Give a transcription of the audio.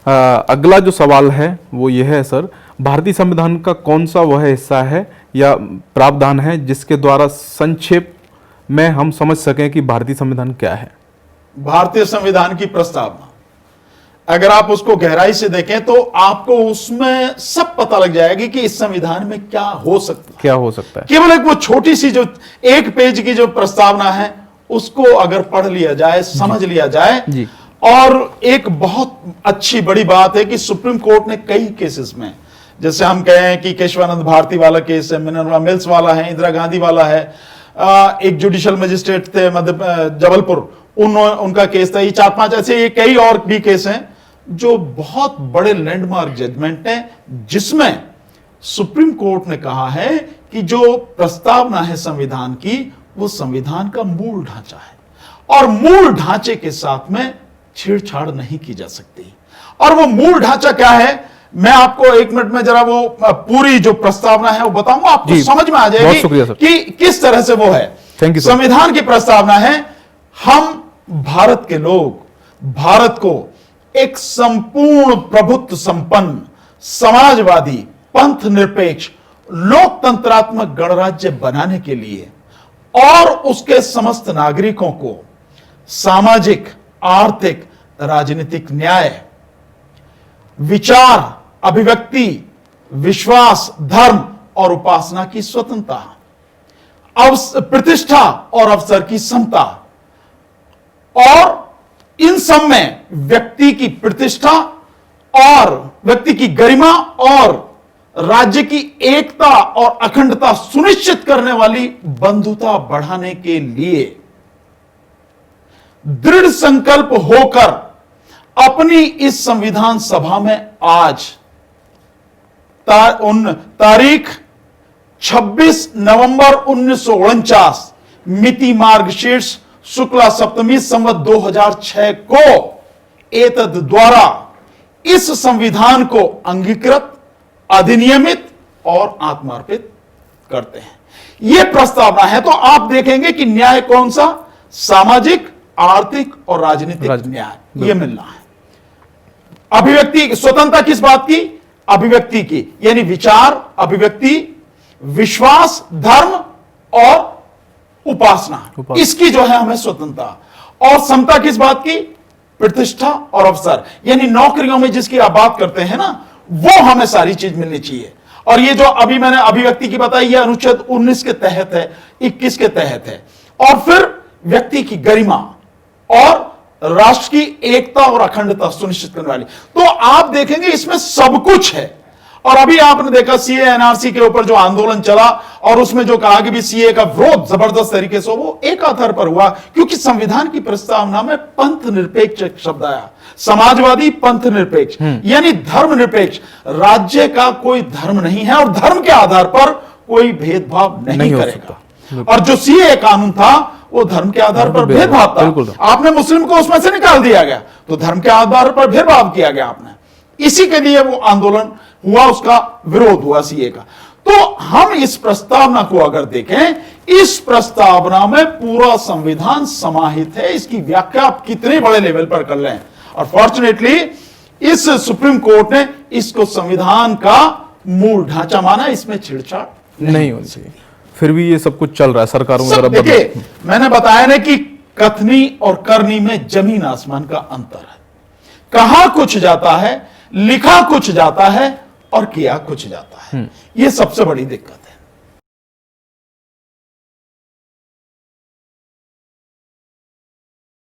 अगला जो सवाल है वो ये है सर, भारतीय संविधान का कौन सा वह हिस्सा है या प्रावधान है जिसके द्वारा संक्षेप में हम समझ सकें कि भारतीय संविधान क्या है? भारतीय संविधान की प्रस्तावना, अगर आप उसको गहराई से देखें तो आपको उसमें सब पता लग जाएगी कि इस संविधान में क्या हो सकता है। केवल एक वो छोटी सी जो 1 पेज की जो प्रस्तावना है उसको अगर पढ़ लिया जाए, समझ लिया जाए जी। और एक बहुत अच्छी बड़ी बात है कि सुप्रीम कोर्ट ने कई केसेस में, जैसे हम कहें कि केशवानंद भारती वाला केस है, मिनरवा मिल्स वाला है, इंदिरा गांधी वाला है, एक जुडिशियल मजिस्ट्रेट थे जबलपुर, उनका केस था, ये 4-5 ऐसे ये कई और भी केस हैं जो बहुत बड़े लैंडमार्क जजमेंट हैं, जिसमें सुप्रीम कोर्ट ने कहा है कि जो प्रस्तावना है संविधान की वो संविधान का मूल ढांचा है और मूल ढांचे के साथ में छेड़छाड़ नहीं की जा सकती। और वो मूल ढांचा क्या है, मैं आपको 1 मिनट में जरा वो पूरी जो प्रस्तावना है वो बताऊंगा, आपको समझ में आ जाएगी कि किस तरह से वो है। संविधान की प्रस्तावना है, हम भारत के लोग भारत को एक संपूर्ण प्रभुत्व संपन्न समाजवादी पंथ निरपेक्ष लोकतंत्रात्मक गणराज्य बनाने के लिए और उसके समस्त नागरिकों को सामाजिक, आर्थिक, राजनीतिक न्याय, विचार, अभिव्यक्ति, विश्वास, धर्म और उपासना की स्वतंत्रता, प्रतिष्ठा और अवसर की समता, और इन सब में व्यक्ति की प्रतिष्ठा और व्यक्ति की गरिमा और राज्य की एकता और अखंडता सुनिश्चित करने वाली बंधुता बढ़ाने के लिए दृढ़ संकल्प होकर अपनी इस संविधान सभा में आज तारीख 26 नवंबर 1949 मिति मार्गशीर्ष शुक्ला सप्तमी संवत 2006 को एतद द्वारा इस संविधान को अंगीकृत, अधिनियमित और आत्मार्पित करते हैं। यह प्रस्तावना है। तो आप देखेंगे कि न्याय कौन सा, सामाजिक, आर्थिक और राजनीतिक न्याय, यह मिलना है। अभिव्यक्ति स्वतंत्रता किस बात की, अभिव्यक्ति की, यानी विचार, अभिव्यक्ति, विश्वास, धर्म और उपासना, इसकी जो है हमें स्वतंत्रता। और समता किस बात की, प्रतिष्ठा और अवसर, यानी नौकरियों में जिसकी आप बात करते हैं ना, वो हमें सारी चीज मिलनी चाहिए। और ये जो अभी मैंने अभिव्यक्ति की बताई, ये अनुच्छेद 19 के तहत है, 21 के तहत है। और फिर व्यक्ति की गरिमा और राष्ट्र की एकता और अखंडता सुनिश्चित करने वाली। तो आप देखेंगे इसमें सब कुछ है। और अभी आपने देखा सीए एनआरसी के ऊपर जो आंदोलन चला और उसमें जो कहा कि भी सीए का विरोध जबरदस्त तरीके से, वो एक आधार पर हुआ क्योंकि संविधान की प्रस्तावना में पंथ निरपेक्ष शब्द आया, समाजवादी पंथ निरपेक्ष, यानी धर्म निरपेक्ष, राज्य का कोई धर्म नहीं है और धर्म के आधार पर कोई भेदभाव नहीं करेगा। और जो सीए कानून था वो धर्म के आधार पर भेदभाव था। आपने मुस्लिम को उसमें से निकाल दिया गया तो धर्म के आधार पर भेदभाव किया गया आपने, इसी के लिए वो आंदोलन हुआ, उसका विरोध हुआ सीए का। तो हम इस प्रस्तावना को अगर देखें, इस प्रस्तावना में पूरा संविधान समाहित है। इसकी व्याख्या आप कितने बड़े लेवल पर कर लें, और फॉर्चुनेटली इस सुप्रीम कोर्ट ने इसको संविधान का मूल ढांचा माना, इसमें छेड़छाड़ नहीं होनी चाहिए। फिर भी ये सब कुछ चल रहा है सरकारों में। देखिए, मैंने बताया ना कि कथनी और करनी में जमीन आसमान का अंतर है। कहा कुछ जाता है, लिखा कुछ जाता है और किया कुछ जाता है। ये सबसे बड़ी दिक्कत है।